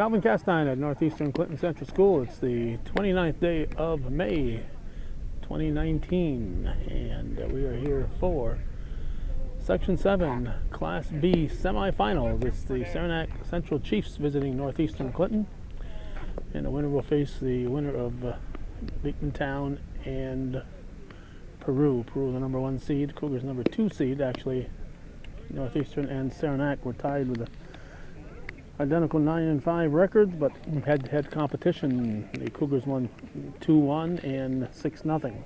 Calvin Castine at Northeastern Clinton Central School. It's the 29th day of May 2019, and we are here for Section 7 Class B semifinals. It's the Saranac Central Chiefs visiting Northeastern Clinton, and the winner will face the winner of Beekman Town and Peru. Peru, the number 1 seed, Cougars number 2 seed. Actually, Northeastern and Saranac were tied with identical 9-5 records, but head-to-head competition, the Cougars won 2-1 and 6-0.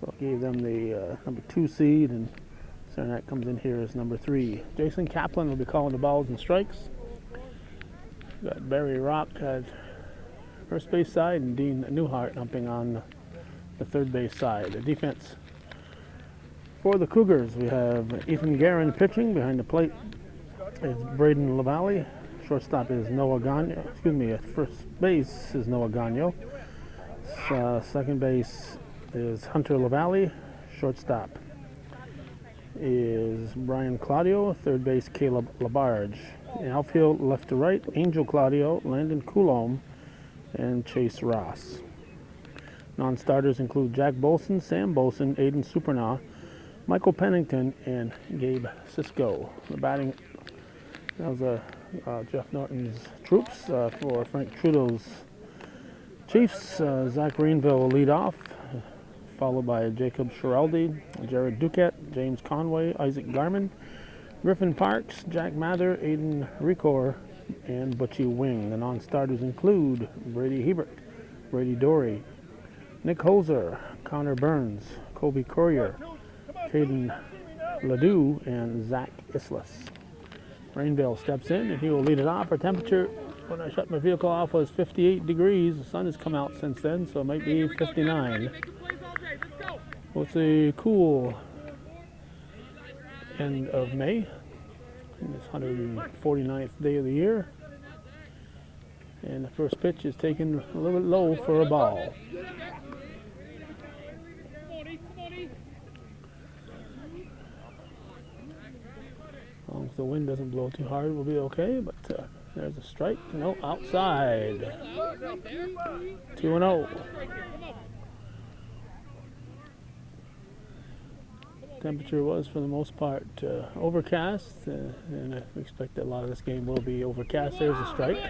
So it gave them the number 2 seed, and Saranac comes in here as number 3. Jason Kaplan will be calling the balls and strikes. We've got Barry Rock at first base side and Dean Newhart humping on the third base side. The defense for the Cougars, we have Ethan Guerin pitching. Behind the plate is Braden LaValle. Shortstop is Noah Gagno. At first base is Noah Gagno. Second base is Hunter LaValle. Shortstop is Brian Claudio. Third base, Caleb Labarge. In outfield, left to right, Angel Claudio, Landon Coulombe, and Chase Ross. Non-starters include Jack Bolson, Sam Bolson, Aiden Supernaw, Michael Pennington, and Gabe Cisco. The batting, that was Jeff Norton's troops. For Frank Trudeau's Chiefs, Zach Greenville will lead off, followed by Jacob Schiraldi, Jared Duquette, James Conway, Isaac Garman, Griffin Parks, Jack Mather, Aiden Ricor, and Butchie Wing. The non-starters include Brady Hebert, Brady Dory, Nick Holzer, Connor Burns, Kobe Courier, Caden Ledoux, and Zach Islas. Rainville steps in and he will lead it off. Our temperature when I shut my vehicle off was 58 degrees. The sun has come out since then, so it might be 59. Well, it's a cool end of May, in this 149th day of the year. And the first pitch is taken a little bit low for a ball. As long as the wind doesn't blow too hard, we'll be okay. But there's a strike. No, outside. 2-0. Temperature was, for the most part, overcast, and I expect that a lot of this game will be overcast. There's a strike.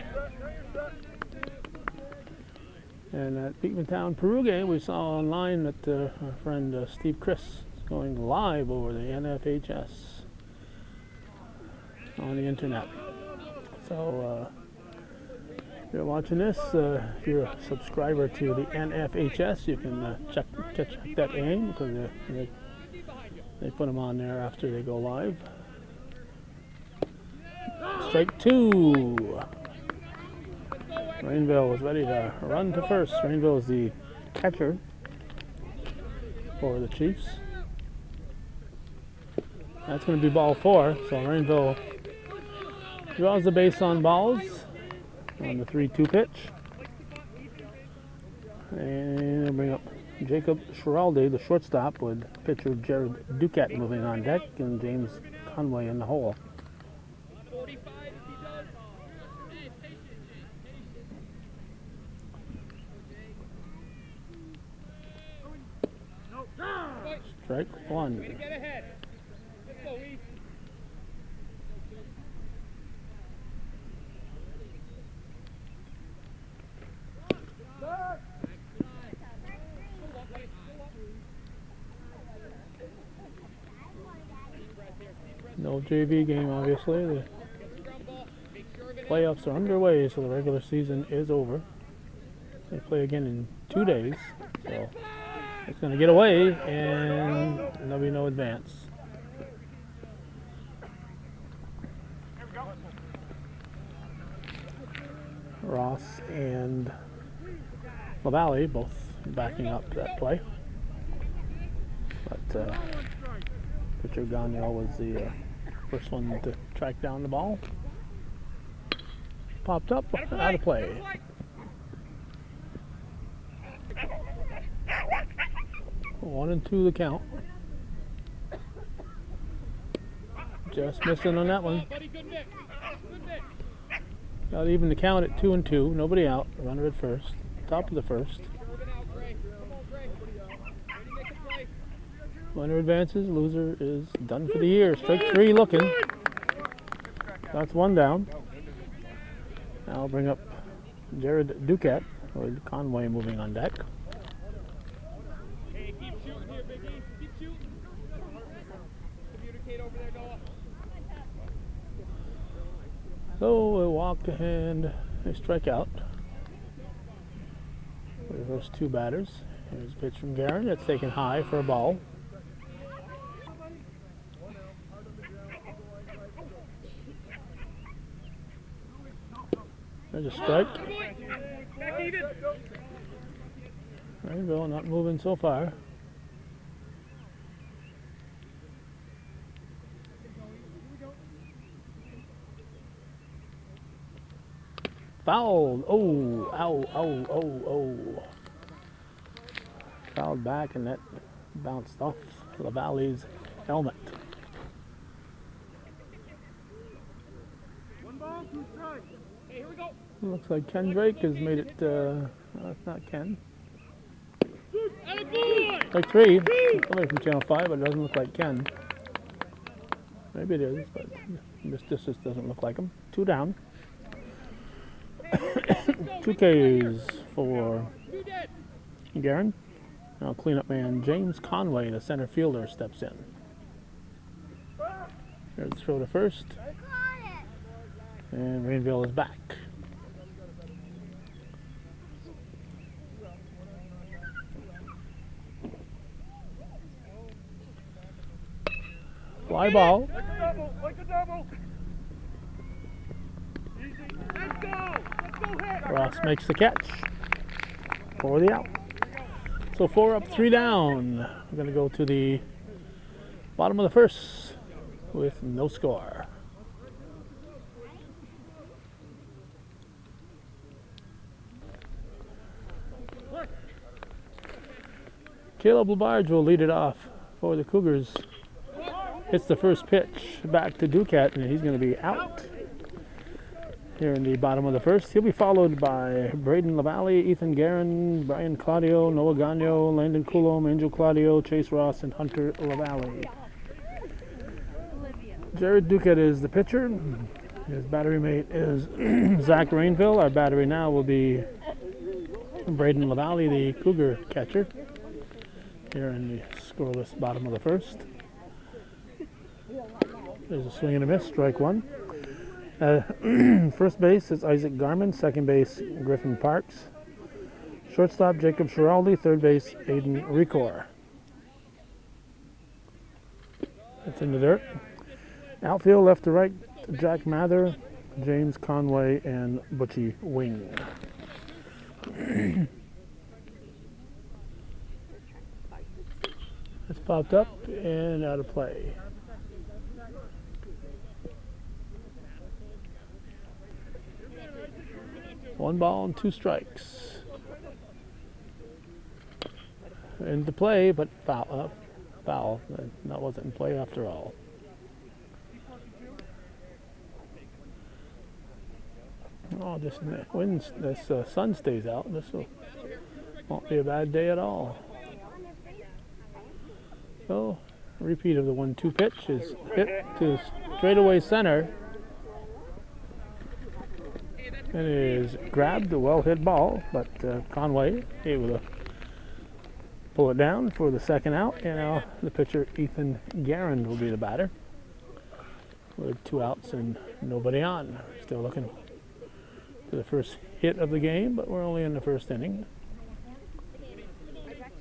And at Beekman Town Peru game, we saw online that our friend Steve Chris is going live over the NFHS on the internet. So if you're watching this, if you're a subscriber to the NFHS, you can check that game, because they put them on there after they go live. Strike 2. Rainville was ready to run to first. Rainville is the catcher for the Chiefs. That's going to be ball 4. So Rainville draws the base on balls on the 3-2 pitch. And they'll bring up Jacob Schiraldi, the shortstop, with pitcher Jared Duquette moving on deck, and James Conway in the hole. Strike 1. No JV game, obviously. The playoffs are underway, so the regular season is over. They play again in 2 days, so it's going to get away, and there'll be no advance. Ross and LaValle both backing up that play, but pitcher Gagno was the first one to track down the ball. Popped up, out of play. One and 2 the count. Just missing on that one. Got even the count at 2-2. Nobody out. Runner at first. Top of the first. Winner advances. Loser is done for the year. Strike three looking. That's one down. Now I'll bring up Jared Duquette with Conway moving on deck. Hey, keep shooting here, Biggie. Keep shooting. Communicate over there, Noah. So a walk and a strikeout. For the first two batters. Here's a pitch from Guerin. It's taken high for a ball. There's a strike. There you go, not moving so far. Fouled. Oh, ow. Fouled back and that bounced off LaValle's helmet. One ball, two strikes. Hey, here we go. Looks like Ken Drake has made it, that's not Ken. Like three, somebody from Channel 5, but it doesn't look like Ken. Maybe it is, but this just doesn't look like him. Two down. 2 Ks for Guerin. Now cleanup man James Conway, the center fielder, steps in. Here's the throw to first. And Rainville is back. Fly ball. Like a double. Easy. Let's go hit. Ross makes the catch for the out. So 4 up, 3 down. We're going to go to the bottom of the first with no score. Caleb Labarge will lead it off for the Cougars. Hits the first pitch back to Duquette, and he's going to be out here in the bottom of the first. He'll be followed by Braden LaValle, Ethan Guerin, Brian Claudio, Noah Gagno, Landon Coulomb, Angel Claudio, Chase Ross, and Hunter LaValle. Jared Duquette is the pitcher. His battery mate is Zach Rainville. Our battery now will be Braden LaValle, the Cougar catcher, here in the scoreless bottom of the first. There's a swing and a miss, strike one. First base is Isaac Garman, second base Griffin Parks, shortstop Jacob Schiraldi, third base Aiden Ricor. That's in the dirt. Outfield left to right, Jack Mather, James Conway, and Butchie Wing. It's popped up and out of play. One ball and 2 strikes. Into play, but foul. Foul. That wasn't in play after all. Oh, this sun stays out. This won't be a bad day at all. So, repeat of the 1-2 pitch is hit to straightaway center. It is grabbed, a well-hit ball, but Conway able to pull it down for the second out, and now the pitcher Ethan Guerin will be the batter with 2 outs and nobody on. Still looking for the first hit of the game, but we're only in the first inning.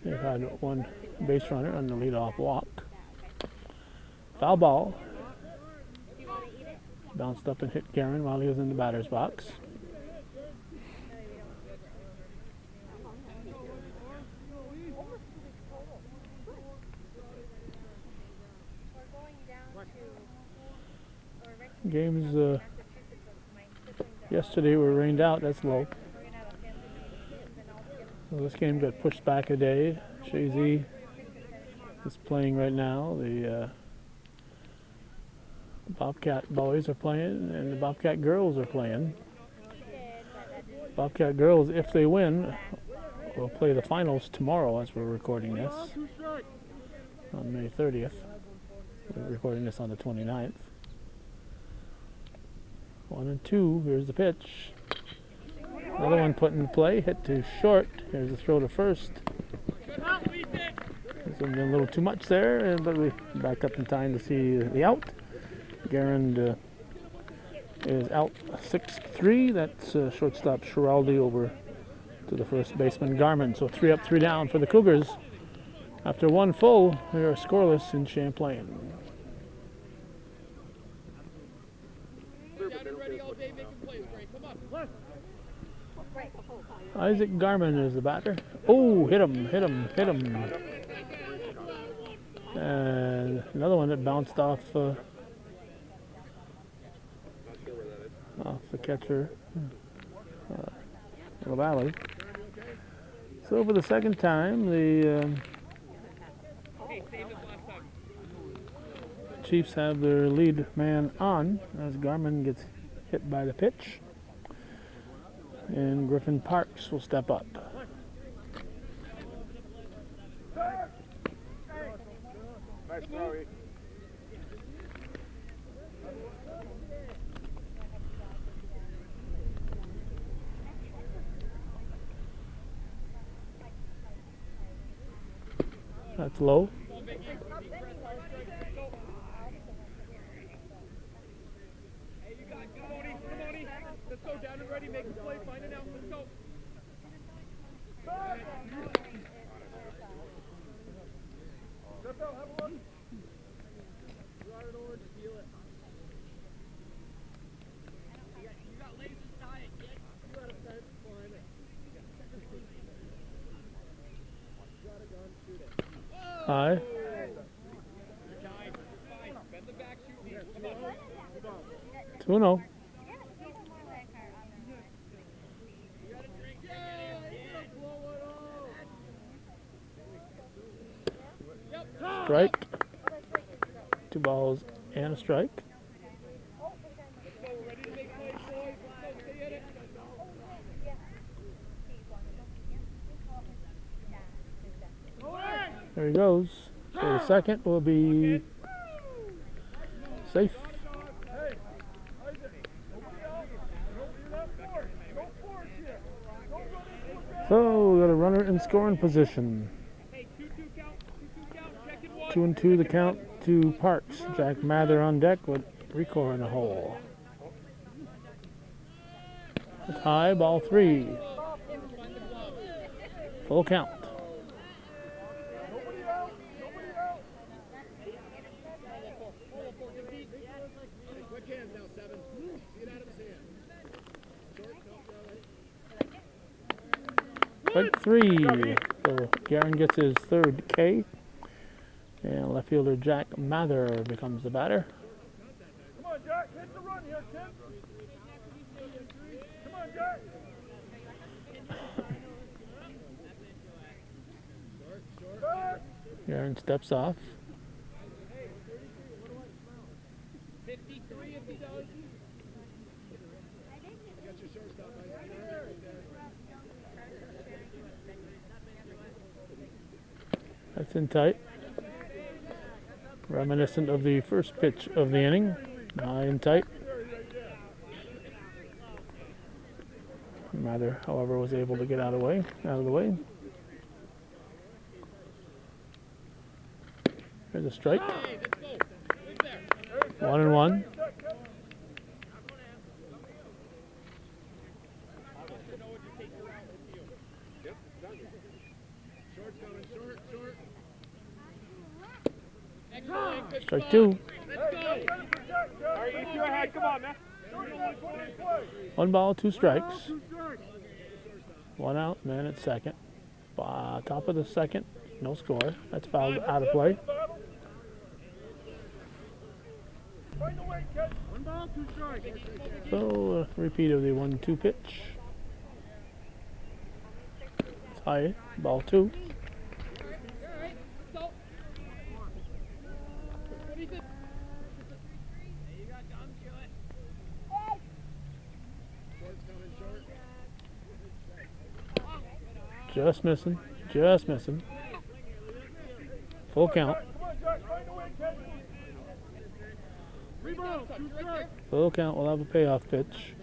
They've had 1 base runner on the leadoff walk. Foul ball. Bounced up and hit Guerin while he was in the batter's box. Games yesterday were rained out. That's low. So this game got pushed back a day. Shazy is playing right now. The Bobcat boys are playing, and the Bobcat girls are playing. Bobcat girls, if they win, will play the finals tomorrow as we're recording this on May 30th. We're recording this on the 29th. 1 and 2. Here's the pitch. Another one put in play. Hit to short. Here's the throw to first. It's a little too much there, but we back up in time to see the out. Garand is out 6-3. That's shortstop Schiraldi over to the first baseman Garmin. So 3 up, 3 down for the Cougars. After one full, they are scoreless in Champlain. Isaac Garmin is the batter. Oh, hit him. And another one that bounced off the catcher, LaValle. So for the second time, the Chiefs have their lead man on as Garmin gets hit by the pitch. And Griffin Parks will step up. Nice throw. That's low. Let's go down and ready, make a play, find it out, let's go. Step out, have a look. Draw it orange, feel it. You got laser diet, kid. You got a fence, climb it. You got a gun, shoot it. High. You're tied. Fine. Bend the back, shoot me. Come on. 2-0. Strike. 2 balls and a strike. There he goes. So the second will be safe. So we got a runner in scoring position. 2-2 the count to Parks. Jack Mather on deck with Recor in the hole. It's high, ball 3. Full count. Strike 3. So Garen gets his third K. And left fielder Jack Mather becomes the batter. Come on, Jack, hit the run here, kid. Come on, Jack. Garen steps off. 53 if he does. Got your shortstop right there. That's in tight. Reminiscent of the first pitch of the inning. High and tight. Mather, however, was able to get out of the way. There's a strike. 1-1. Strike 2. Come on, man. 1 ball, 2 strikes. 1 out, man at second. Top of the second, no score. That's fouled out of play. 1 ball, 2 strikes. So, a repeat of the 1-2 pitch. It's high, ball 2. Just missing. Just missing. Full count. Full count. We'll have a payoff pitch.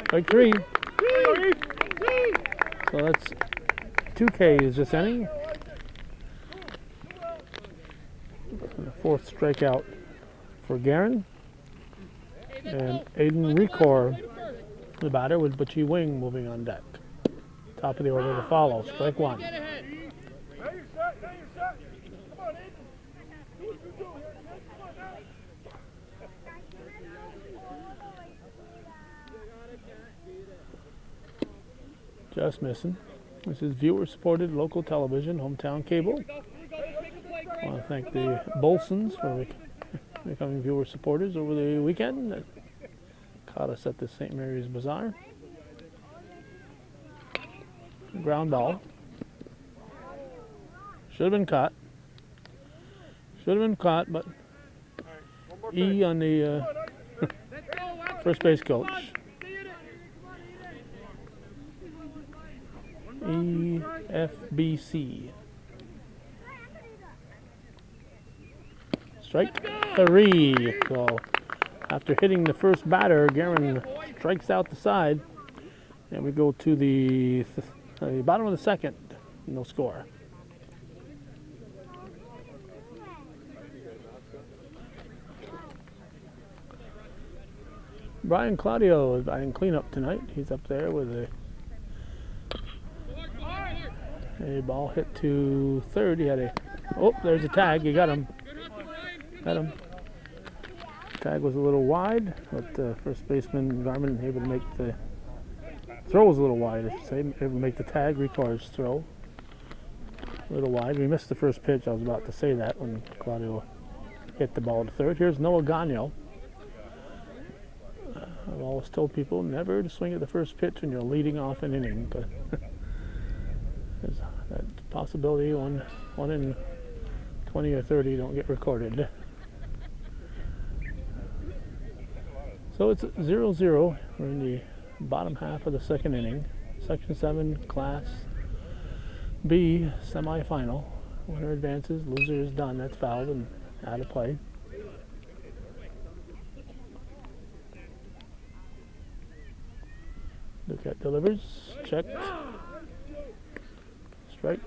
Strike 3. So that's 2 Ks this inning. And the 4th strikeout for Guerin. And Aiden Recor, the batter, with Butchie Wing moving on deck. Top of the order to follow. Strike 1. Just missing. This is viewer-supported local television, hometown cable. I want to thank the Bolsons for becoming viewer supporters over the weekend that caught us at the St. Mary's Bazaar. Ground ball. Should have been caught. Should have been caught, but E on the first base coach. EFBC. Strike 3. So after hitting the first batter, Guerin strikes out the side, and we go to the bottom of the 2nd. No score. Brian Claudio is batting cleanup tonight. He's up there with a ball hit to third. He had a there's a tag. He got him. Got him. Tag was a little wide, but first baseman Garmin able to make the throw was a little wide, I should say. Able to make the tag. Records throw a little wide. We missed the first pitch. I was about to say that when Claudio hit the ball to third. Here's Noah Gagno. I've always told people never to swing at the first pitch when you're leading off an inning, but there's that possibility one in 20 or 30 don't get recorded. So it's 0-0. We're in the bottom half of the 2nd inning. Section 7 Class B semifinal. Winner advances, loser is done. That's fouled and out of play. Duquette delivers, checked, strike.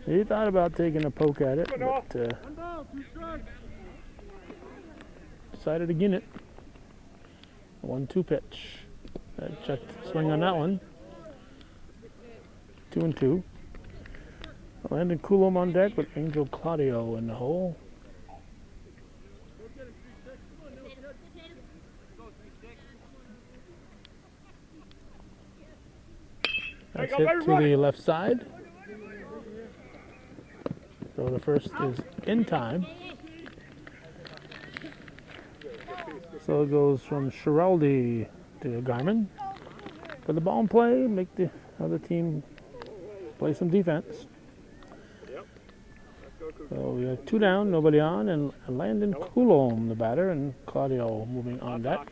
He thought about taking a poke at it, but decided against it. 1-2 pitch. Checked swing on that one. 2-2. Landon Coulomb on deck with Angel Claudio in the hole. That's hit to the left side. So the first is in time. So it goes from Schiraldi to Garmin. Put the ball in play, make the other team play some defense. So we have 2 down, nobody on, and Landon Coulomb, the batter, and Claudio moving on deck.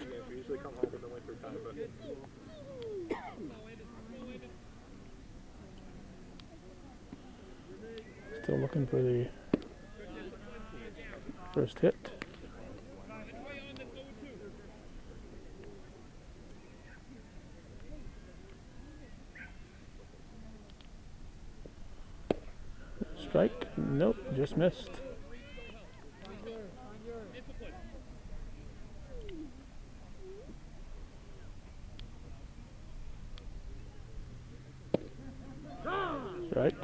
Still looking for the first hit. Strike? Nope, just missed. Strike.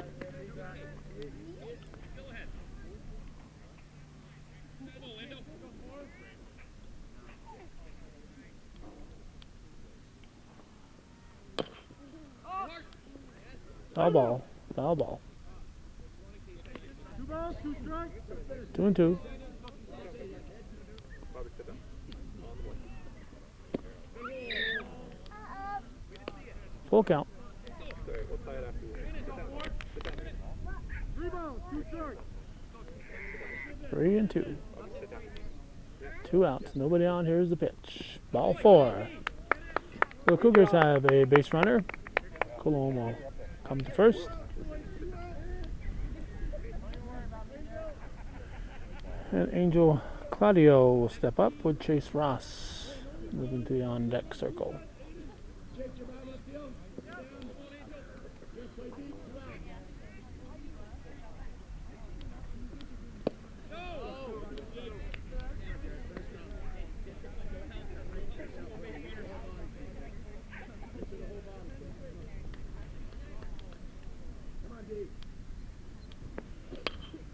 Foul ball. Foul ball. 2-2. Full count. 3-2. 2 outs. Nobody on. Here's the pitch. Ball 4. The Cougars have a base runner. Coulomb will come to first. And Angel Claudio will step up with Chase Ross moving to the on-deck circle.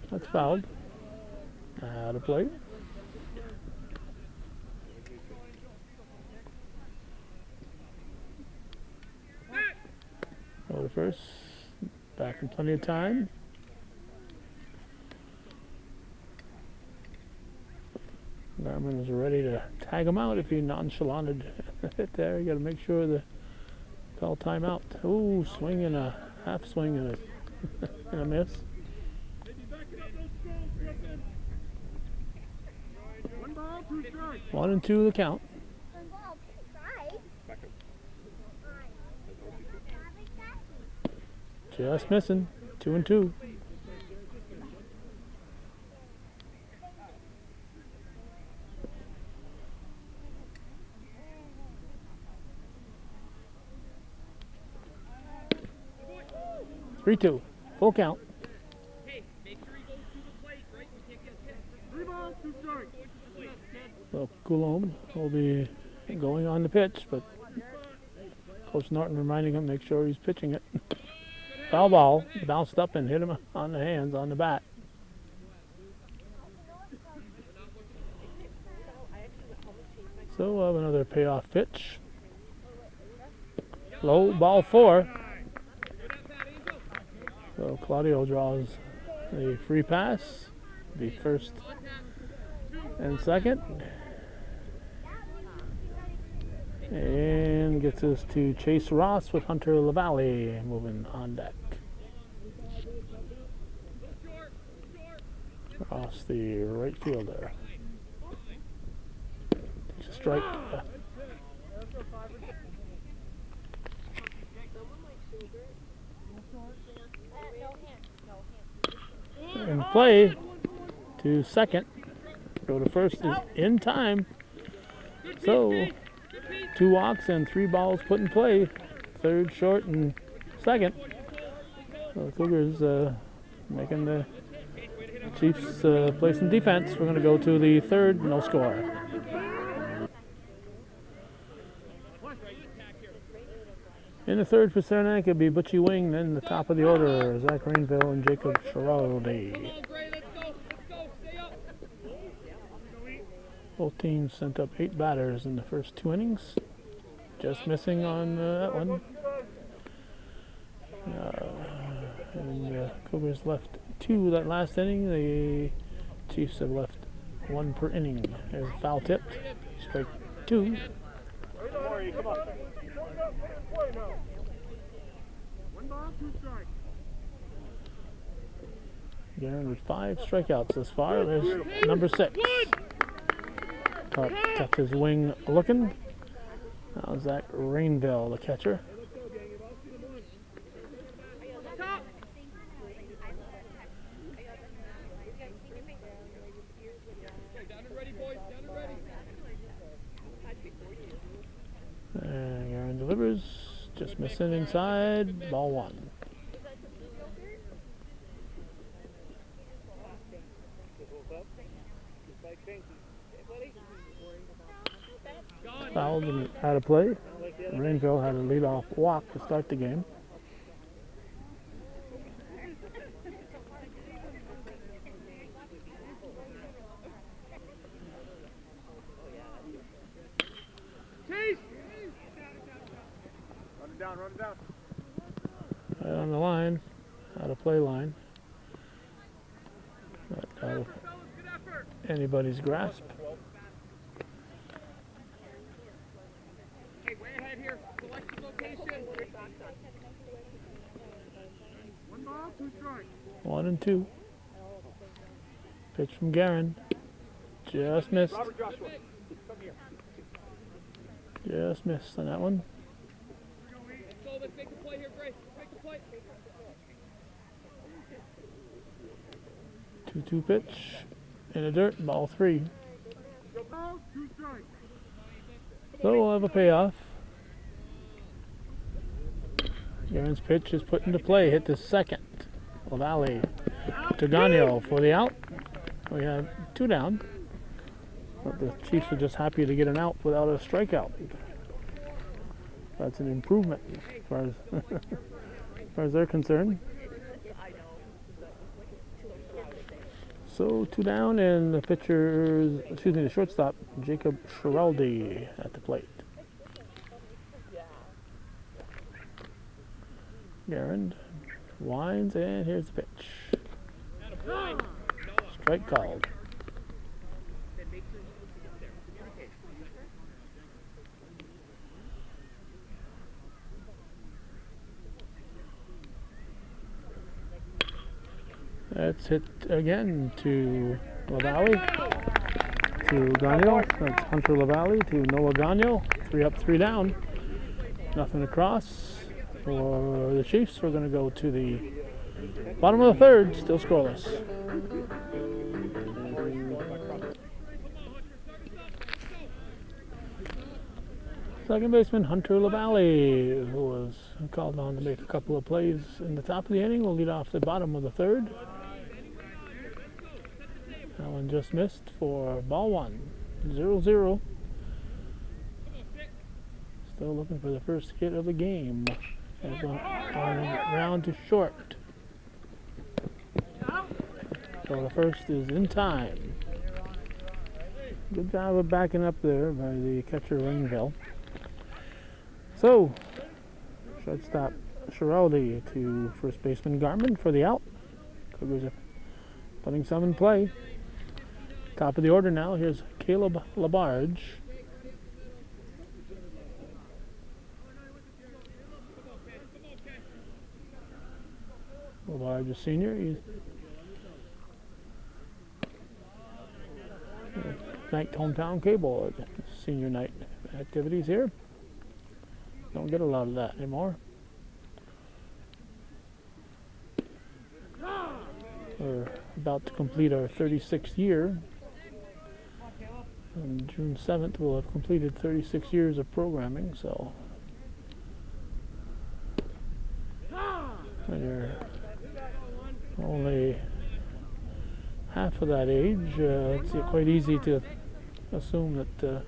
That's fouled. Out of play. Go to first. Back in plenty of time. Garmin is ready to tag him out if he nonchalanted it there. You got to make sure the call timeout. Ooh, swing and a half swing and a miss. 1-2 the count. Just missing. 2-2. Three-two. Full count. So Coulomb will be going on the pitch, but Coach Norton reminding him make sure he's pitching it. Foul ball, bounced up and hit him on the hands on the bat. So we'll have another payoff pitch. Low, ball 4. So Claudio draws a free pass, the first and second. And gets us to Chase Ross with Hunter LaValle moving on deck. Ross, the right fielder. Takes a strike. And play to second. Go to first is in time. So 2 walks and 3 balls put in play. Third, short, and second. So the Cougars making the Chiefs play some defense. We're going to go to the third, no score. In the third for Saranac, it'll be Butchie Wing, then the top of the order, Zach Rainville and Jacob Schiraldi. Both teams sent up 8 batters in the first 2 innings. Just missing on that one. And the Cougars left 2 that last inning. The Chiefs have left 1 per inning. There's a foul tipped. Strike 2. Garen with 5 strikeouts thus far. There's number 6. Kept his wing looking. Now Zach Rainville, the catcher. And Garen delivers. Just missing inside. Ball 1. Fouled and out of play. Rainville had a leadoff walk to start the game. Run it down. Right on the line, out of play line. Not out of anybody's grasp. Okay, way ahead here. Select location. 1 ball, 2 strikes. 1-2. Pitch from Garen. Just missed. Robert Joshua, come here. Just missed on that one. Let's go, let's make the play here, Gray. Make the play. 2-2 pitch in the dirt, ball 3. So we'll have a payoff. Garen's pitch is put into play, hit the second. LaValle to Gagno for the out. We have 2 down. But the Chiefs are just happy to get an out without a strikeout. That's an improvement as far as, as far as they're concerned. So 2 down, and the the shortstop, Jacob Schiraldi at the plate. Garen winds, and here's the pitch. Strike called. That's hit again to LaValle, to Gagno. That's Hunter LaValle to Noah Gagno. 3 up, 3 down. Nothing across for the Chiefs. We're going to go to the bottom of the 3rd, still scoreless. Second baseman Hunter LaValle, who was called on to make a couple of plays in the top of the inning, will lead off the bottom of the 3rd. That one just missed for ball 1. 0-0. Still looking for the first hit of the game. As on round to short. So the first is in time. Good job of backing up there by the catcher Rainville. So, shortstop Schiraldi to first baseman Garman for the out. Cougars are putting some in play. Top of the order now, here's Caleb Labarge. Labarge, a senior. He's thanked Hometown Cable at senior night activities here. Don't get a lot of that anymore. We're about to complete our 36th year. On June 7th, we'll have completed 36 years of programming, so when you're only half of that age, it's quite easy to assume that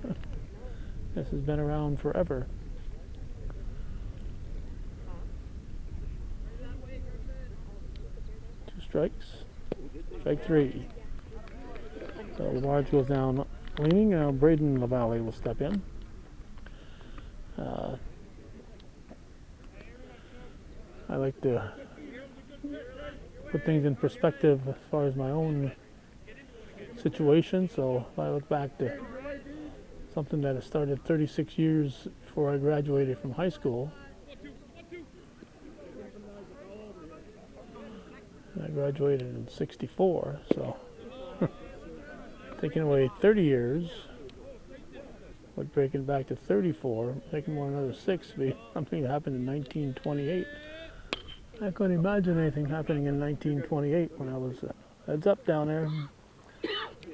this has been around forever. Strikes. Strike 3. So Labarge goes down leaning. Now Braden LaValle will step in. I like to put things in perspective as far as my own situation. So if I look back to something that has started 36 years before I graduated from high school, I graduated in '64, so taking away 30 years, but breaking back to 34, taking more another 6 be something that happened in 1928. I couldn't imagine anything happening in 1928 when I was heads up down there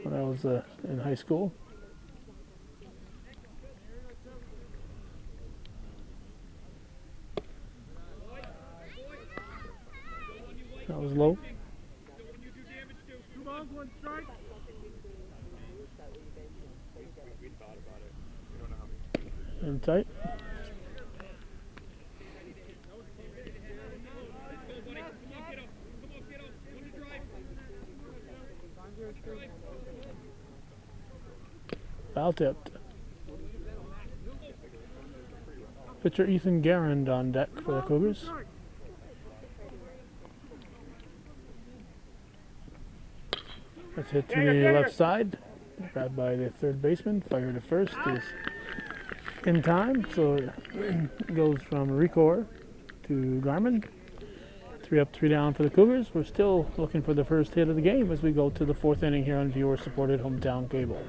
when I was in high school. That was low. In tight. Foul tipped. Pitcher Ethan Garand on deck for the Cougars. That's hit to the left side. Grabbed by the third baseman. Fire to first is in time. So it goes from Ricor to Garman. 3 up, 3 down for the Cougars. We're still looking for the first hit of the game as we go to the 4th inning here on viewer-supported hometown cable.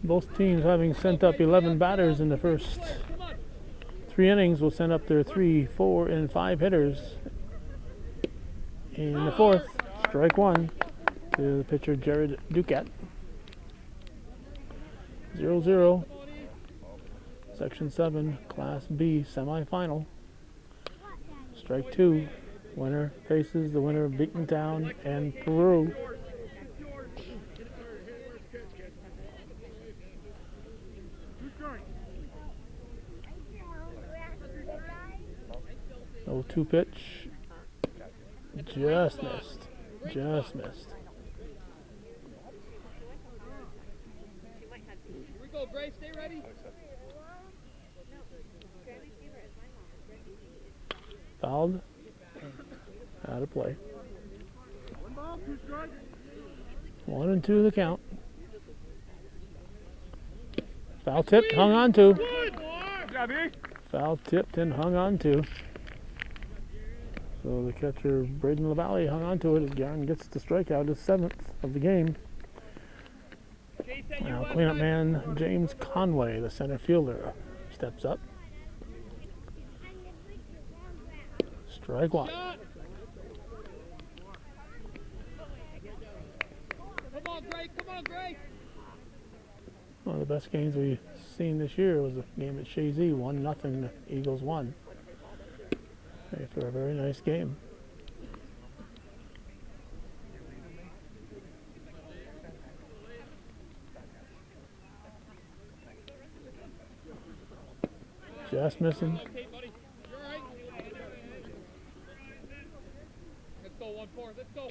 Both teams having sent up 11 batters in the first 3 innings will send up their 3, 4, and 5 hitters. In the 4th, strike 1 to the pitcher Jared Duquette. 0-0. Section 7, Class B semifinal. Strike 2. Winner faces the winner of Beatontown and Peru. No 2 pitch. Just missed. Just missed. Here we go, Gray. Stay ready. Fouled. Out of play. 1 ball, 2 strikes. 1 and 2 the count. Foul tipped, hung on to. Foul tipped and hung on to. So the catcher, Braden LaValle, hung on to it as Garn gets the strikeout, his 7th of the game. Now cleanup man James Conway, the center fielder, steps up. Strike 1. Come on, Gray. Come on, Gray. One of the best games we've seen this year was the game at Shazy, 1-0, the Eagles won. For a very nice game. Just missing. Okay, buddy. You're all right. Let's go, 1-4. Let's go.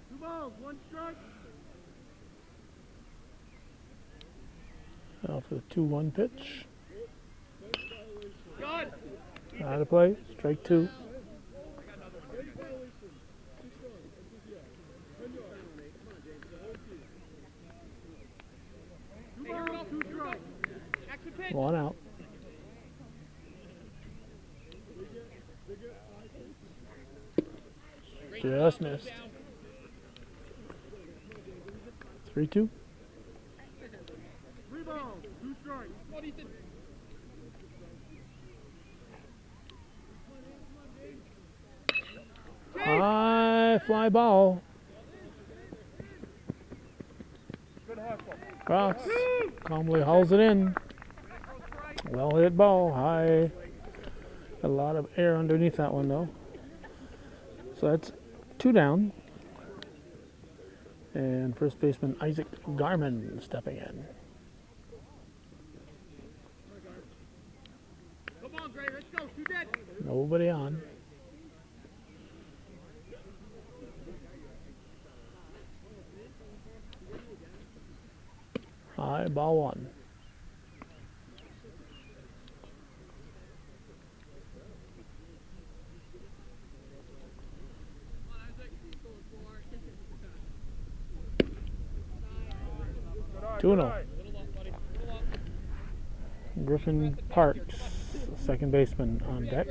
2 balls, 1 strike. Now for the 2-1 pitch. Good. Out of play. Strike 2. One out. Just missed. 3-2. 3 balls, 2 strikes. What do you think? High fly ball. Cross. Calmly hauls it in. Well hit ball. High. A lot of air underneath that one though. So that's 2 down. And first baseman Isaac Garman stepping in. Come on, Gray. Let's go. 2 dead. Nobody on. High ball 1. Two and 0. Griffin Parks, second baseman, on deck.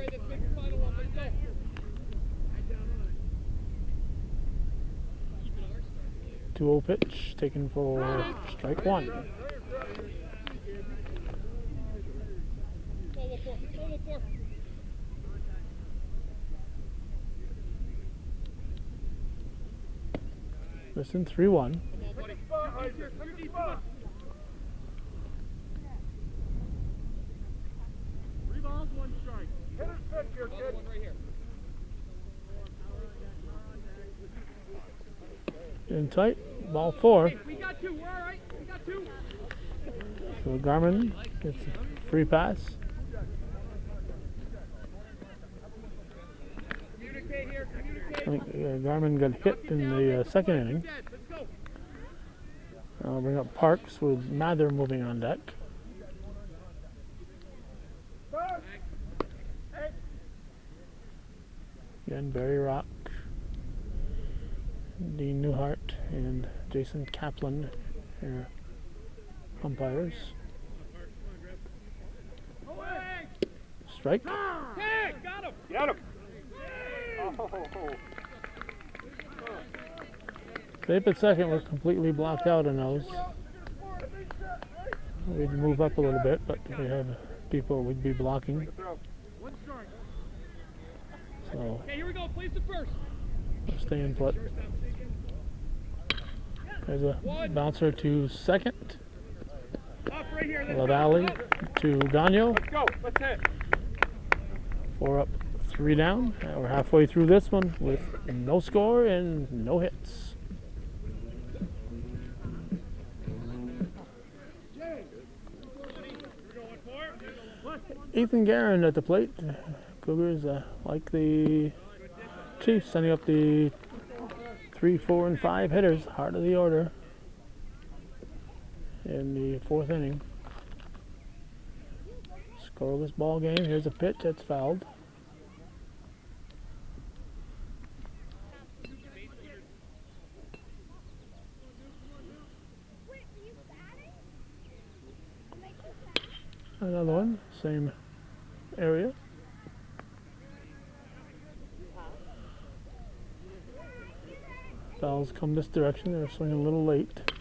2-0 pitch taken for strike 1. Listen, 3-1. 3 balls, 1 strike. Hitter's pitch here, kid. One right here. In tight, ball 4. Hey, we got 2. We're all right. We got 2. So Garman gets a free pass. Communicate here. Communicate. I think Garman got hit in the second inning. Let's go. I'll bring up Parks with Mather moving on deck. Again, Barry Rock, Dean Newhart, and Jason Kaplan here Umpires. Strike. Hey, got him. Get him. Oh. Safe at second was completely blocked out on those. We'd move up a little bit, but we have people we'd be blocking. One strike. So Okay, here we go. Place the first. we're staying put. There's a bouncer to second. Up right here. LaValle to Gagno. Let's go. Let's hit. 4 up, 3 down. We're halfway through this one with no score and no hits. Ethan Guerin at the plate. Cougars, like the Chiefs, sending up the 3, 4, and 5 hitters, heart of the order in the 4th inning. Scoreless ball game. Here's a pitch that's fouled. Another one, same area. Fouls come this direction. They're swinging a little late.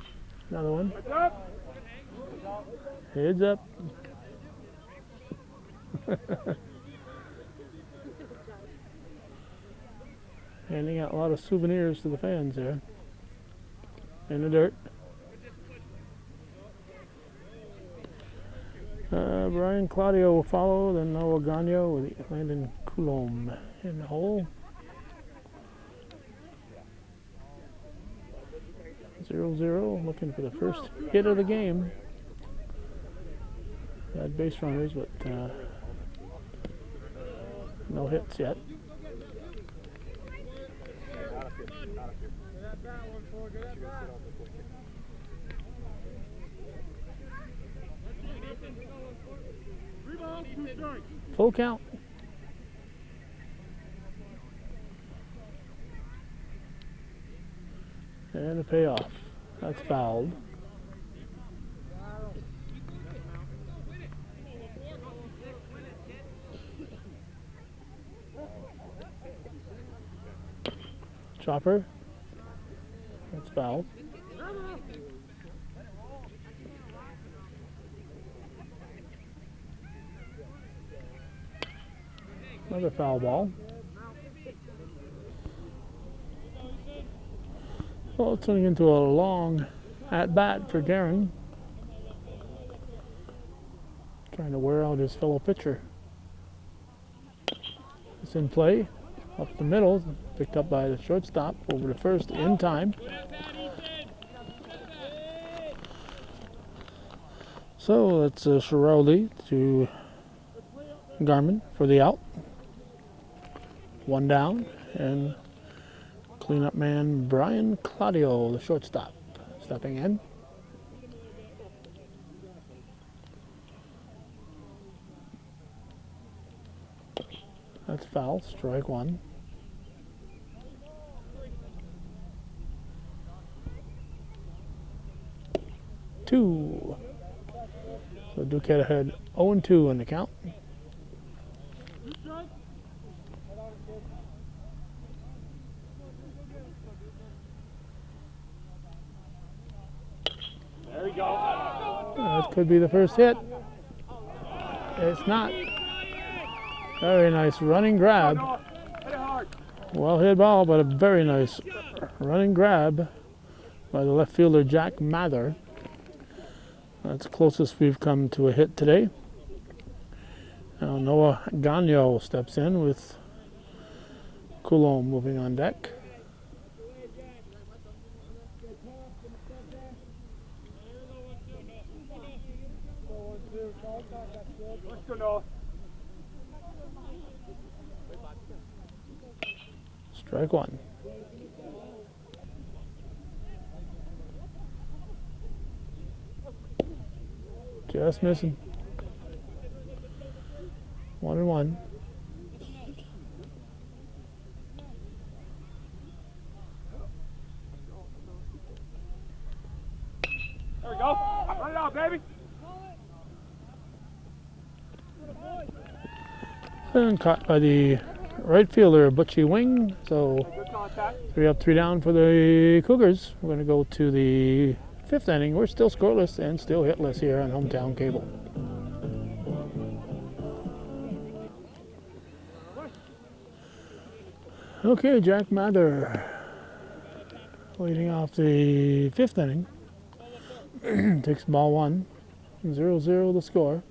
Another one. Heads up. Handing out a lot of souvenirs to the fans there. In the dirt. Brian Claudio will follow, then Noah Gagno with Landon Coulomb in the hole. 0-0, looking for the first hit of the game. Had base runners, but no hits yet. Full count. And a payoff. That's fouled. Chopper. That's foul. Another foul ball. Well, it's turning into a long at-bat for Guerin. Trying to wear out his fellow pitcher. It's in play. Up the middle. Picked up by the shortstop. Over to first in time. So that's Shirley to Garmin for the out. 1 down, and cleanup man Brian Claudio, the shortstop, stepping in. That's foul, strike 1. Two. So Duquette ahead 0-2 in the count. There we go. That could be the first hit. It's not. Very nice running grab. Hit it hard. Well hit ball, but a very nice running grab by the left fielder Jack Mather. That's the closest we've come to a hit today. Now Noah Gagno steps in with Coulomb moving on deck. Let's go, Noah. Strike 1. Just missing. 1-1. There we go. Run it out. go, baby. And caught by the right fielder, Butchie Wing. So Good contact. 3 up, 3 down for the Cougars. We're going to go to the 5th inning. We're still scoreless and still hitless here on Hometown Cable. Okay, Jack Mather leading off the 5th inning. Takes ball 1. 0-0 the score.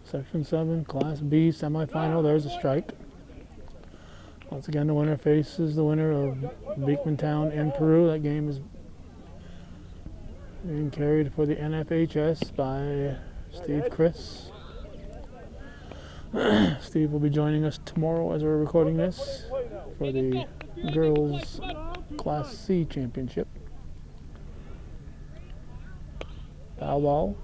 Section 7, Class B semifinal. There's a strike. Once again, the winner faces the winner of Beekmantown in Peru. That game is being carried for the NFHS by Steve Chris. Steve will be joining us tomorrow as we're recording this for the girls Class C championship. Foul ball.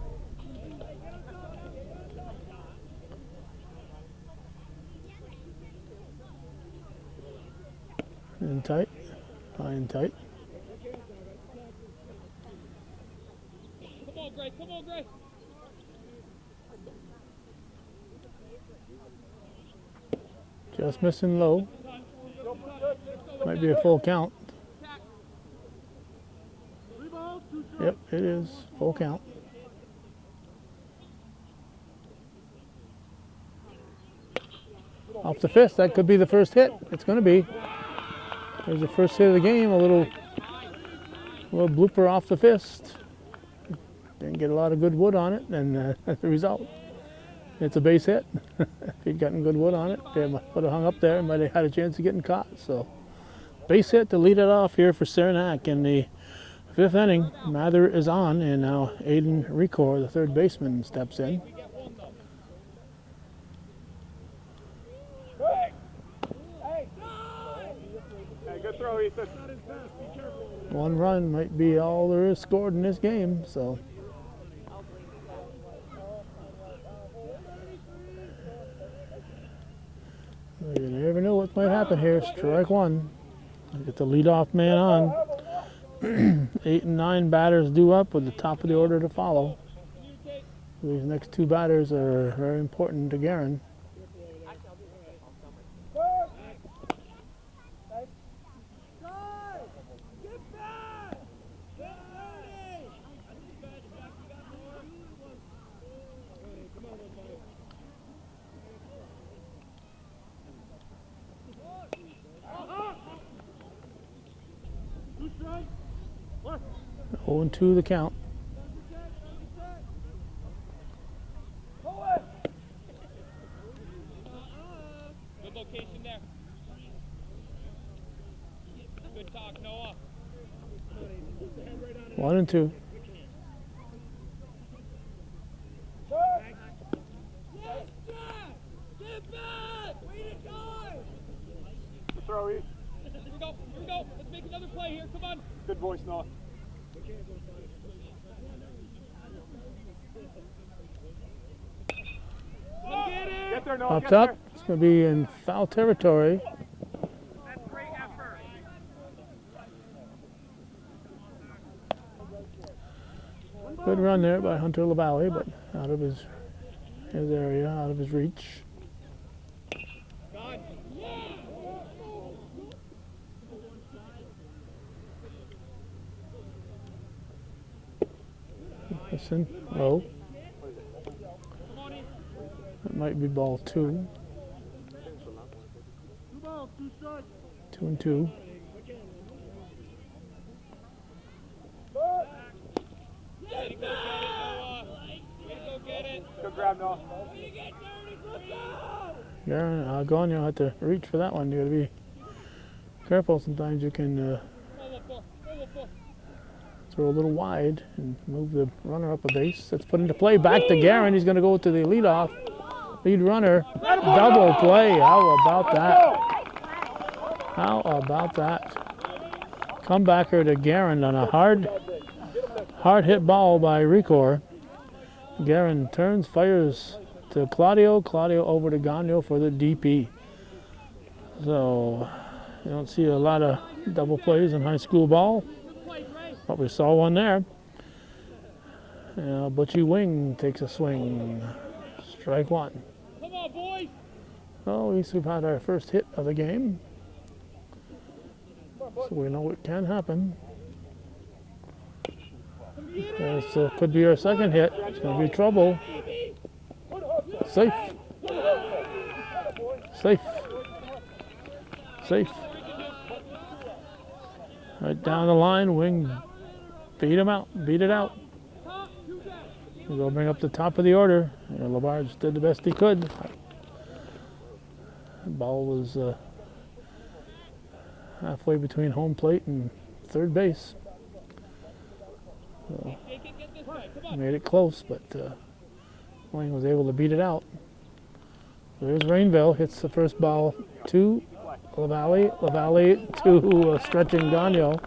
In tight, high and tight. Come on, Gray. Come on, Gray. Just missing low. Might be a full count. Yep, it is full count. Off the fist, that could be the first hit. It's going to be. There's the first hit of the game. A little blooper off the fist. Didn't get a lot of good wood on it, and that's the result. It's a base hit. If he'd gotten good wood on it, they would have hung up there and might have had a chance of getting caught. So, base hit to lead it off here for Saranac in the 5th inning. Mather is on, and now Aiden Recor, the third baseman, steps in. Good throw, Ethan. 1 run might be all there is scored in this game, so. You never know what might happen here. Strike 1. Get the leadoff man on. 8 and 9 batters due up with the top of the order to follow. These next 2 batters are very important to Guerin. What? 0-2 the count. Good location there. Good talk, Noah. 1-2. Good throw, Ethan. Here we go. Here we go. Let's make another play here. Come on. Good voice, Noah. Come get it. Get there, Noah. Pops Get up. there. It's going to be in foul territory. That's great effort. Good run there by Hunter LaValle, but out of his area, out of his reach. God. Listen, low. Come on in. That might be ball 2. 2-2. Way to go get it, Noah. Way to go get it. Good grab, Noah. Guerin, Gagnon had to reach for that one. You got to be careful. Sometimes you can throw a little wide and move the runner up a base. That's put into play. Back to Guerin. He's going to go to the leadoff. Lead runner. Double play. How about that? How about that? Comebacker to Guerin on a hard hit ball by Recor. Guerin turns, fires to Claudio. Claudio over to Gagnon for the DP. So you don't see a lot of double plays in high school ball, but we saw one there. Butchie Wing takes a swing. Strike one. Come on, boys. Well, at least we've had our first hit of the game. So we know it can happen. This could be our second hit. It's going to be trouble. Safe. Safe. Safe. Right down the line, Wing beat him out, beat it out. We'll go bring up the top of the order. Labarge did the best he could. The ball was halfway between home plate and third base. So, made it close, but Wing was able to beat it out. There's Rainville, hits the first ball to LaValle. LaValle to stretching Gagno.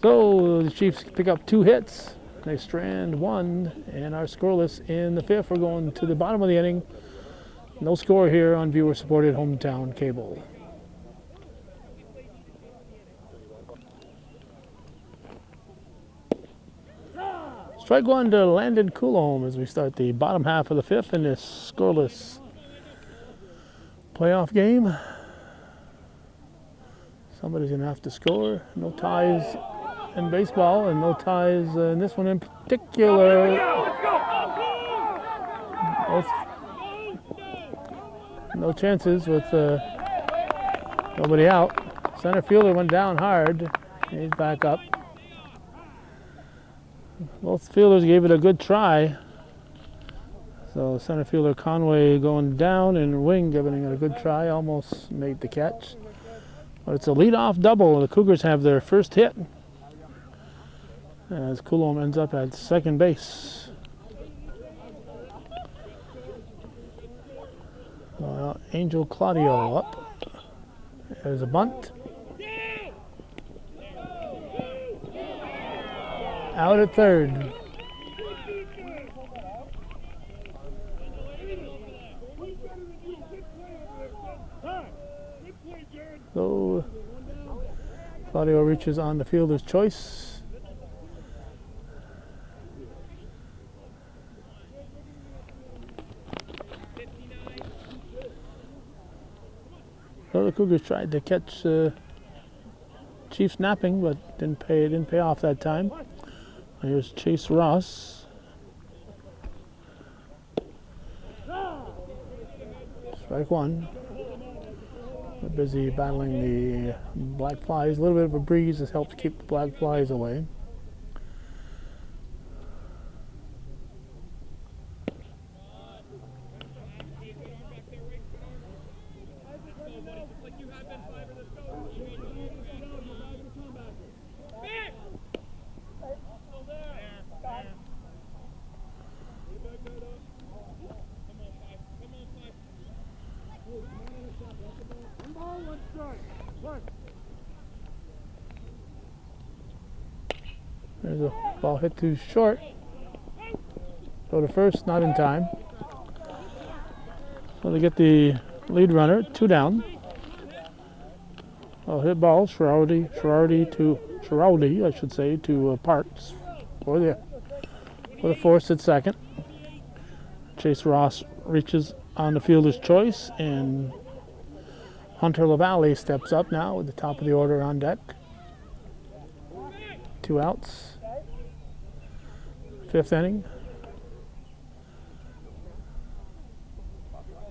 So the Chiefs pick up 2 hits. They strand 1 and are scoreless in the 5th. We're going to the bottom of the inning. No score here on viewer-supported hometown cable. Strike one to Landon Coulombe as we start the bottom half of the 5th in this scoreless playoff game. Somebody's going to have to score. No ties in baseball and no ties in this one in particular. No chances with nobody out. Center fielder went down hard. He's back up. Both fielders gave it a good try. So center fielder Conway going down and Wing giving it a good try. Almost made the catch. But it's a leadoff double. The Cougars have their first hit as Coulombe ends up at second base. Angel Claudio up. There's a bunt. Out at third. So Claudio reaches on the fielder's choice. So the Cougars tried to catch Chiefs napping, but didn't pay off that time. Here's Chase Ross. Strike one. We're busy battling the black flies. A little bit of a breeze has helped keep the black flies away. There's a ball hit too short. Go to first, not in time. So they get the lead runner, 2 down. Hit ball, Schiraldi to Parks for the force at second. Chase Ross reaches on the fielder's choice, and Hunter LaValle steps up now with the top of the order on deck. 2 outs. 5th inning.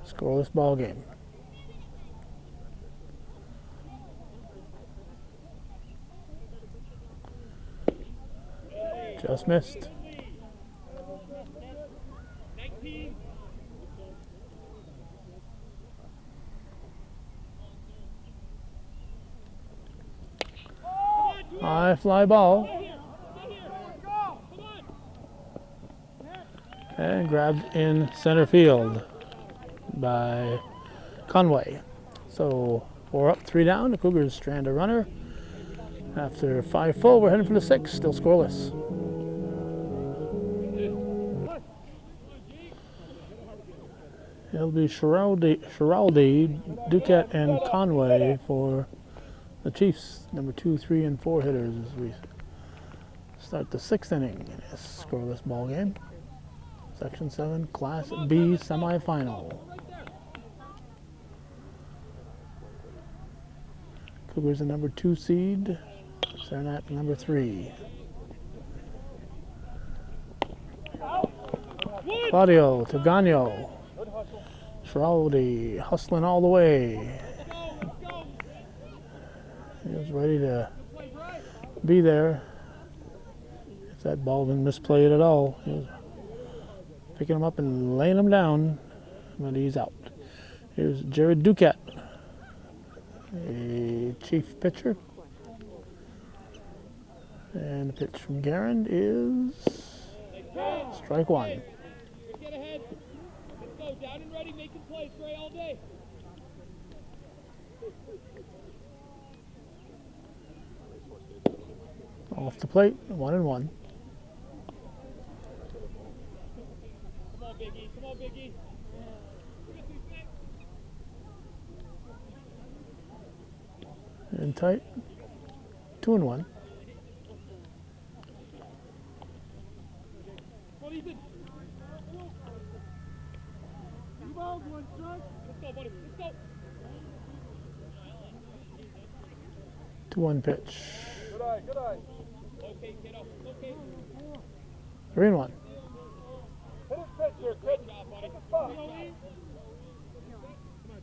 Scoreless ball game. Just missed. High fly ball. And grabbed in center field by Conway. So 4 up, 3 down. The Cougars strand a runner. After 5 full, we're heading for the 6th, still scoreless. It'll be Schiraldi, Duquette, and Conway for the Chiefs, number 2, 3, and 4 hitters as we Start the 6th inning in a scoreless ball game. Section 7, Class B semifinal. Cougars the number 2 seed. Saranac the number 3. Claudio Togano. Schraudi hustling all the way. He was ready to be there. If that ball been misplayed at all, he was picking him up and laying him down, but he's out. Here's Jared Ducat, a chief pitcher. And the pitch from Garand is strike 1. Get ahead. Let's go. Down and ready, making plays. Gray all day. Off the plate, 1-1. Come on, Biggie. Come on, Biggie. In tight, 2-1. Come on, Ethan. Two balls, 1 strike. Let's go, buddy. Let's go. 2-1 pitch. Good eye, good eye. Okay, kiddo. Okay. 3-1. Hit his pitch here, Chris. Good job, buddy. Hit the spot. Come on,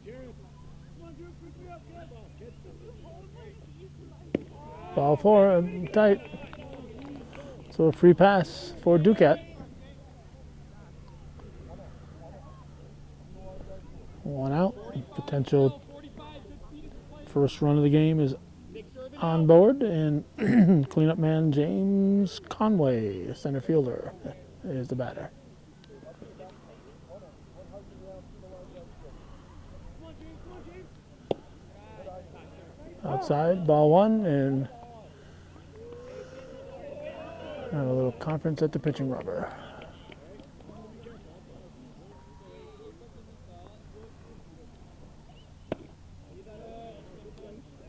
Jared. Come on, Jared. Pick me up. Good. Ball 4, tight. So a free pass for Ducat. 1 out. Potential first run of the game is on board, and cleanup man James Conway, center fielder, is the batter. Outside, ball 1, and a little conference at the pitching rubber.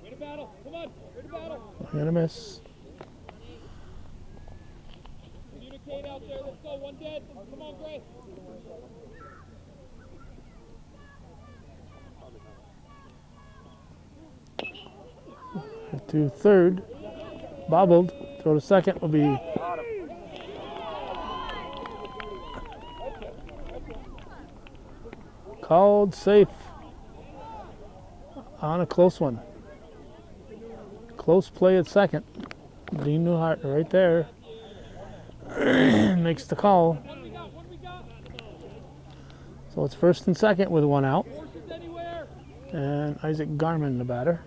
Way to battle. Come on. Way to battle. Gonna miss. Communicate out there. Let's go. 1 dead. Come on, Gray. To third, bobbled. Throw to second will be called safe on a close one. Close play at second. Dean Newhart right there makes the call. What we got? What we got? So it's first and second with 1 out, Horses anywhere. and Isaac Garman the batter.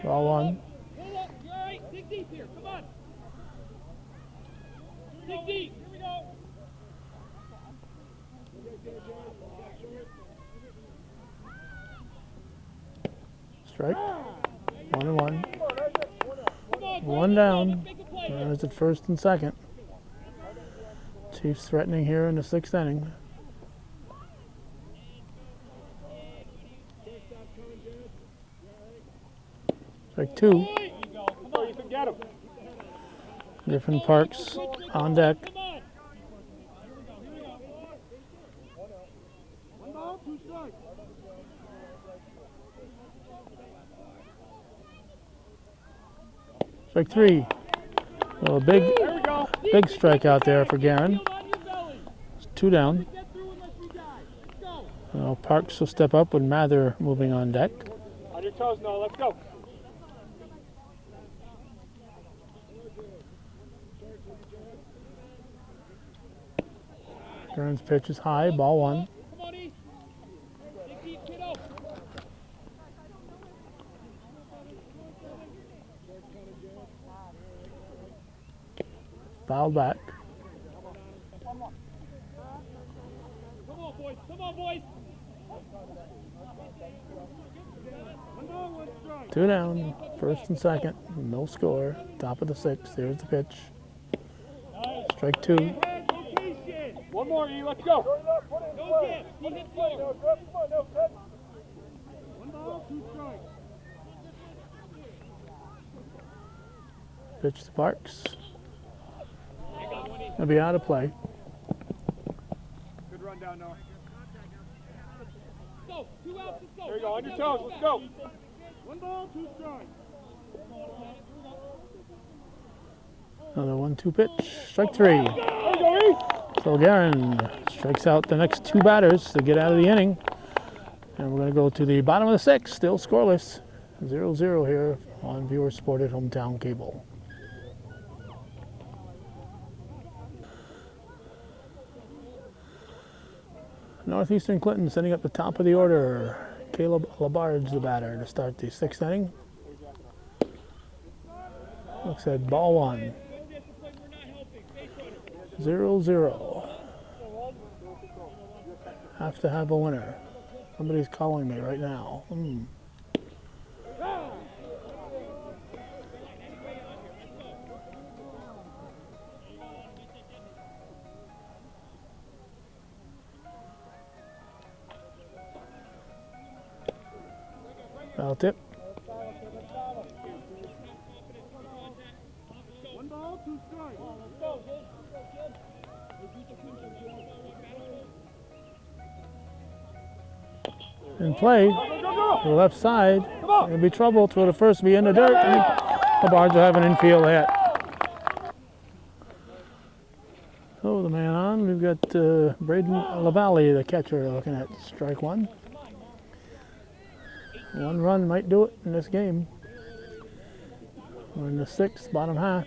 Ball 1. Pull up. You're all right. Dig deep here. Come on. Dig deep. Here we go. Strike. 1-1. Come on, Gray. 1 down. Make a play. Runners at first and second. Chiefs threatening here in the 6th inning. Strike 2. Here you go. Come So on. you can get him. Griffin Parks on deck. Come on. Here we go. 1 ball, 2 strikes. Strike 3. Well, a big There we go. strikeout there for Garin. Field on your belly. It's 2 down. Get through unless we die. Let's go. Parks will step up with Mather moving on deck. On your toes, Noah. Let's go. Garin's pitch is high, ball 1. Come on, East. Dig deep, kiddo. Fouled back. Come on, boys. Come on, boys. 1 ball, 1 strike. 2 down. First and second. No score. Top of the 6th. There's the pitch. Strike 2. Head location. One more, E. Let's go. No gift. He hit forward. Come on, no, Ted. One ball, 2 strikes. Pitch to Parks. He'll be out of play. Good run down, Noah. Go. 2 outs. Let's go. There you go. On your toes. Let's go. 1 ball, 2 strikes. Another 1-2 pitch. Strike 3. There you go, E. So Guerin strikes out the next 2 batters to get out of the inning. And we're going to go to the bottom of the 6th, still scoreless. 0-0 here on Viewer Sported Hometown Cable. Northeastern Clinton sending up the top of the order. Caleb Labarge, the batter, to start the 6th inning. Looks at ball 1. 0-0. Have to have a winner. Somebody's calling me right now. Foul tip. 1 ball, 2 strikes. In play, to the left side. It'll be trouble. Throw to first, be in the dirt. And Labarge will have an infield hit. So the man on, we've got Braden LaValle, the catcher, looking at strike 1. 1 run might do it in this game. We're in the 6th, bottom half.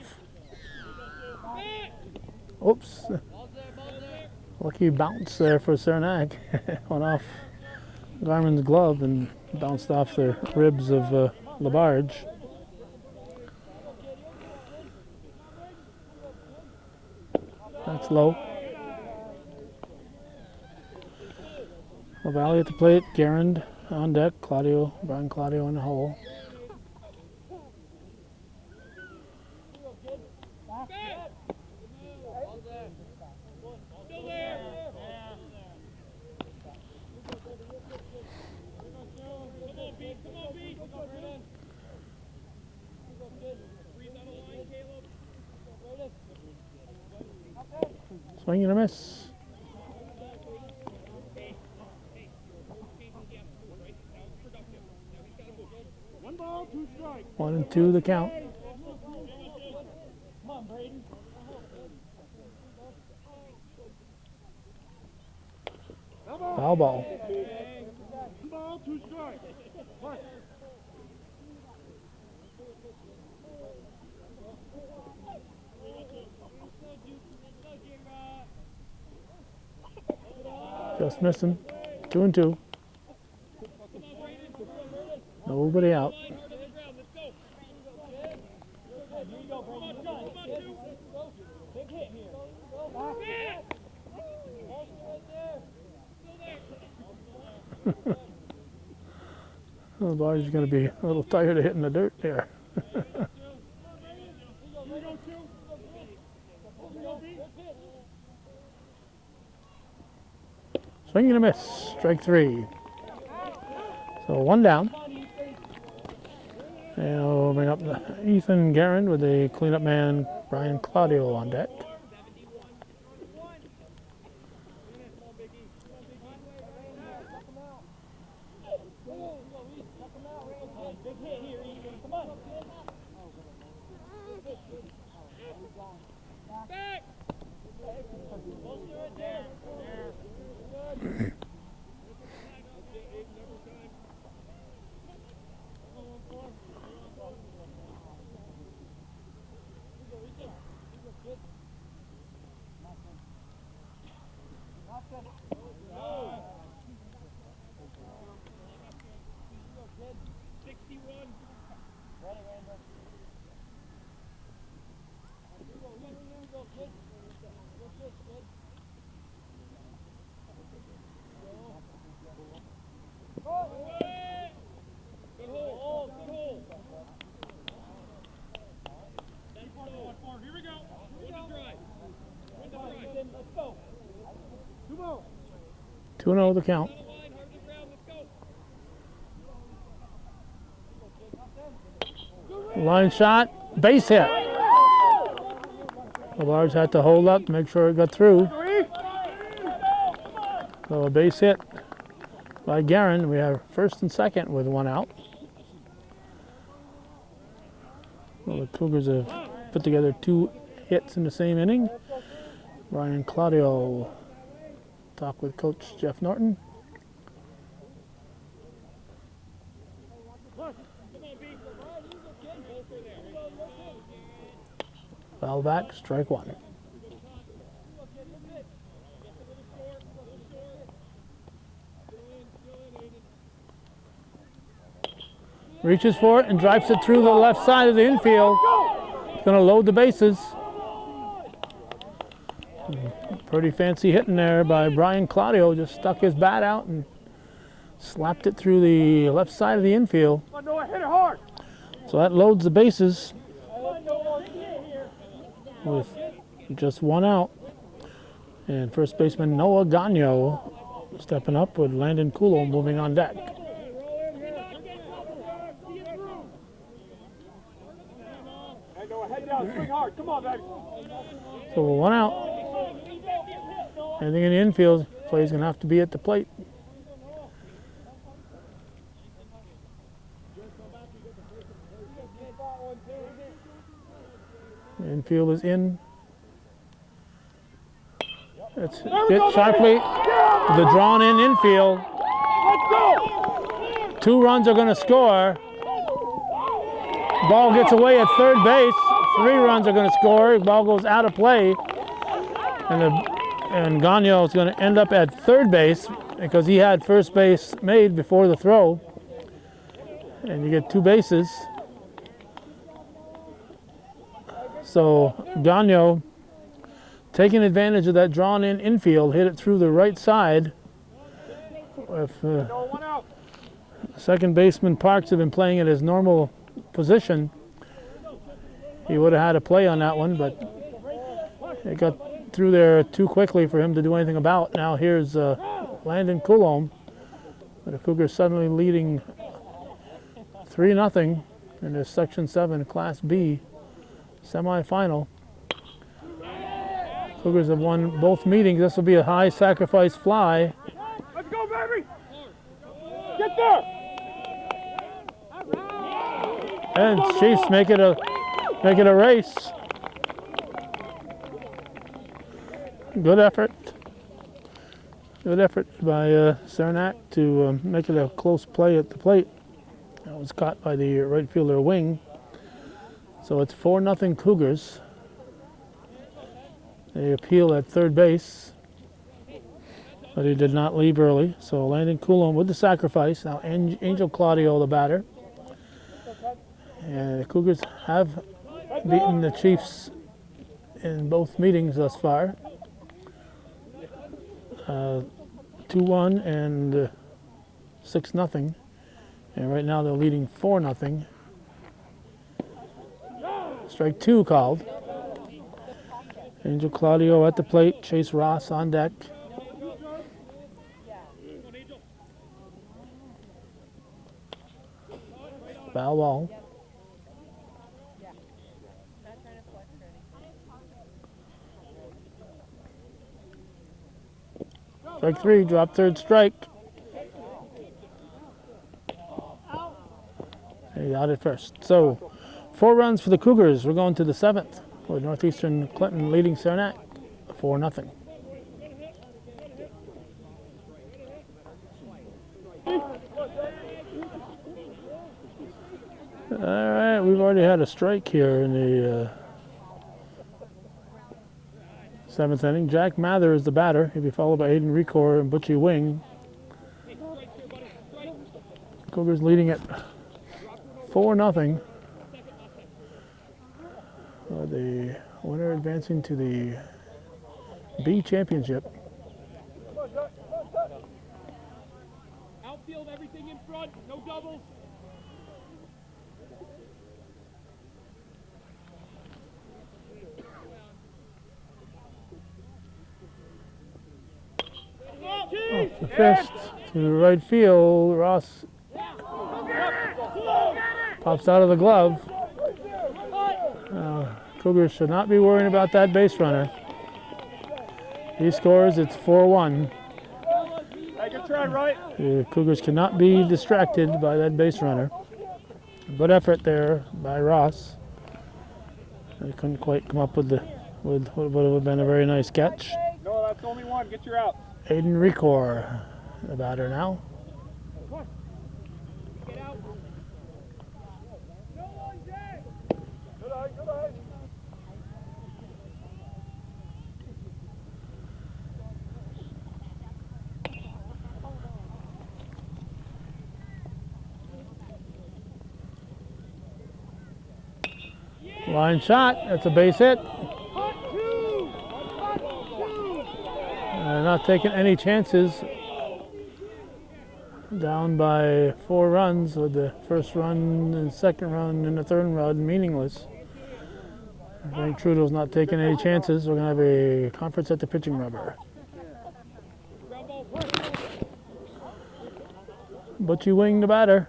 Oops. Lucky bounce there for Saranac. Went off Garmin's glove and bounced off the ribs of Labarge. That's low. LaValle at the plate, Guerin on deck, Brian Claudio in the hole. Swing and a miss. 1 ball, 2 strikes. 1-2 the count. Foul ball. 1 ball, 2 strikes. Push. Just missing. 2-2. Nobody out. The body's going to be a little tired of hitting the dirt there. Swing and a miss. Strike 3. So 1 down. And we'll bring up Ethan Guerin with the cleanup man Brian Claudio on deck. 2-0 the count. Line shot, base hit. The Large had to hold up to make sure it got through. So a base hit by Guerin. We have first and second with 1 out. Well, the Cougars have put together 2 hits in the same inning. Brian Claudio talked with Coach Jeff Norton. Foul back, strike 1. Reaches for it and drives it through the left side of the infield. He's going to load the bases. Pretty fancy hitting there by Brian Claudio. Just stuck his bat out and slapped it through the left side of the infield. So that loads the bases with just 1 out. And first baseman Noah Gagno stepping up with Landon Kulo moving on deck. So 1 out. Anything in the infield, play's gonna have to be at the plate. The infield is in. It's hit sharply. The drawn in infield. 2 runs are going to score. Ball gets away at third base. 3 runs are going to score. Ball goes out of play. And Gagno is going to end up at third base because he had first base made before the throw. And you get 2 bases. So Gagno, taking advantage of that drawn-in infield, hit it through the right side. If second baseman Parks had been playing at his normal position, he would have had a play on that one, but it got through there too quickly for him to do anything about. Now here's Landon Coulombe, the Cougars suddenly leading 3-0 in this Section 7 Class B semifinal. Cougars have won both meetings. This will be a high sacrifice fly. Let's go, baby! Get there! And Chiefs make it a race. Good effort. Good effort by Saranac to make it a close play at the plate. That was caught by the right fielder Wing. So it's 4-0 Cougars. They appeal at third base, but he did not leave early. So Landon Coulombe with the sacrifice. Now Angel Claudio, the batter. And the Cougars have beaten the Chiefs in both meetings thus far. 2-1 and 6-0. And right now they're leading 4-0. Strike 2 called. Angel Claudio at the plate. Chase Ross on deck. Foul ball. Strike 3, drop third strike. He got it first. So 4 runs for the Cougars. We're going to the 7th with Northeastern Clinton leading Saranac 4-0. All right, we've already had a strike here in the 7th inning. Jack Mather is the batter. He'll be followed by Aiden Recor and Butchie Wing. Cougars leading at 4-0. The winner advancing to the B championship. Outfield, everything in front, no doubles. Oh, The fist to right field. Ross pops out of the glove. Cougars should not be worrying about that base runner. He scores, it's 4-1. Hey, good try, right? The Cougars cannot be distracted by that base runner. Good effort there by Ross. They couldn't quite come up with what would have been a very nice catch. No, that's only one. Get your out. Aiden Recor, the batter now. Get out. Good eye, good eye. Line shot, that's a base hit. Not taking any chances. Down by 4 runs with the first run and second run and the third run meaningless. Frank Trudeau's not taking any chances. We're going to have a conference at the pitching rubber. But you wing the batter.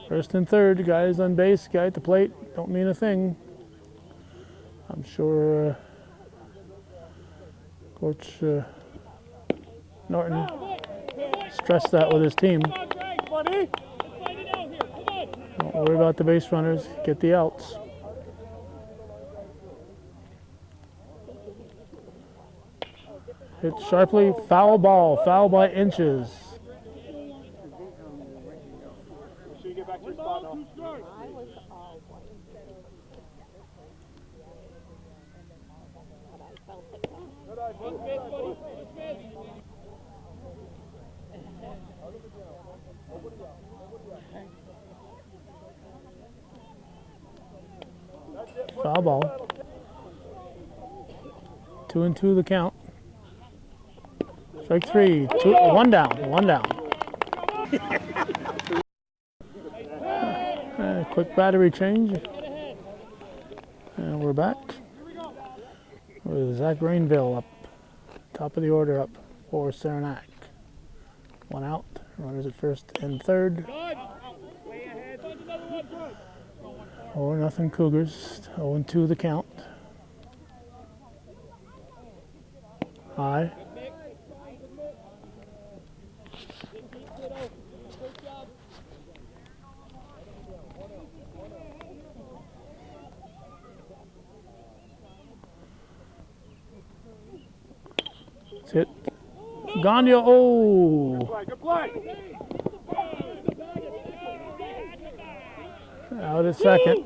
First and third, guys on base, guy at the plate, don't mean a thing. I'm sure Coach Norton stressed that with his team. Don't worry about the base runners, get the outs. Hit sharply, foul ball by inches. Get back to your spot now. Good eye, buddy. Foul ball. 2-2 the count. Strike 3. One down. Quick battery change. And we're back. With Zach Rainville up. Top of the order up for Saranac. 1 out. Runners at first and third. 4-0 Cougars. 0-2 the count. High. It's hit. Gagnon. Oh! Good play. Out at second.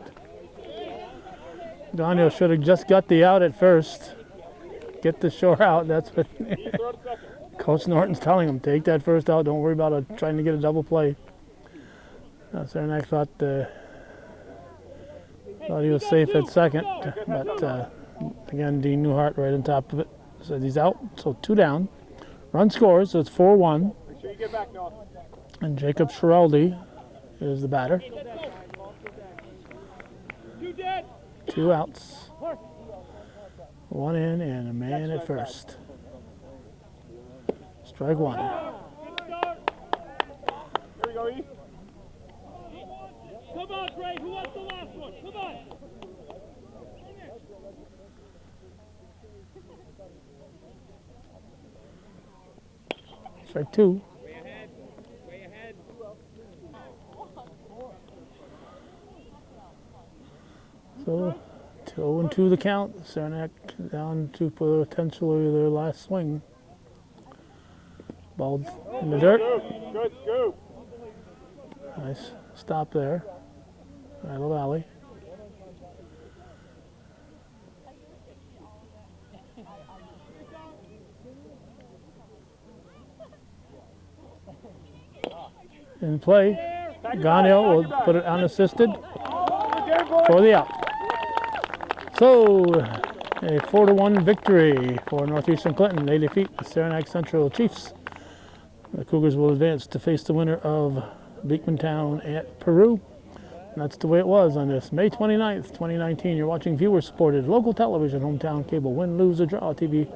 Gagnon should have just got the out at first. Get the shore out. That's what Coach Norton's telling him. Take that first out. Don't worry about trying to get a double play. Saranac thought he was safe at second, but again, Dean Newhart right on top of it. So he's out. So 2 down. Run scores. So it's 4-1. Make sure you get back, Noah. And Jacob Schiraldi is the batter. 2 outs. 1 in and a man at first. Strike 1. Here we go, E. Come on, Gray. Who wants the last one? Come on. Strike 2. Way ahead. Way ahead. So 0-2 the count. Saranac down to potentially their last swing. Ball in the dirt. Good scoop. Nice stop there. Idle Valley. In play. Gagnon will put it unassisted for the out. So, a 4-1 victory for Northeastern Clinton. They defeat the Saranac Central Chiefs. The Cougars will advance to face the winner of Beekman Town at Peru. And that's the way it was on this May 29th, 2019. You're watching viewer-supported local television, Hometown Cable. Win, lose, or draw. TV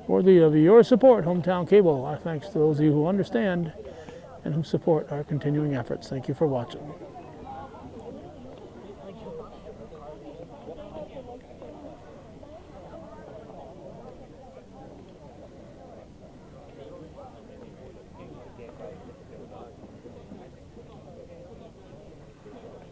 worthy of your support, Hometown Cable. Our thanks to those of you who understand and who support our continuing efforts. Thank you for watching.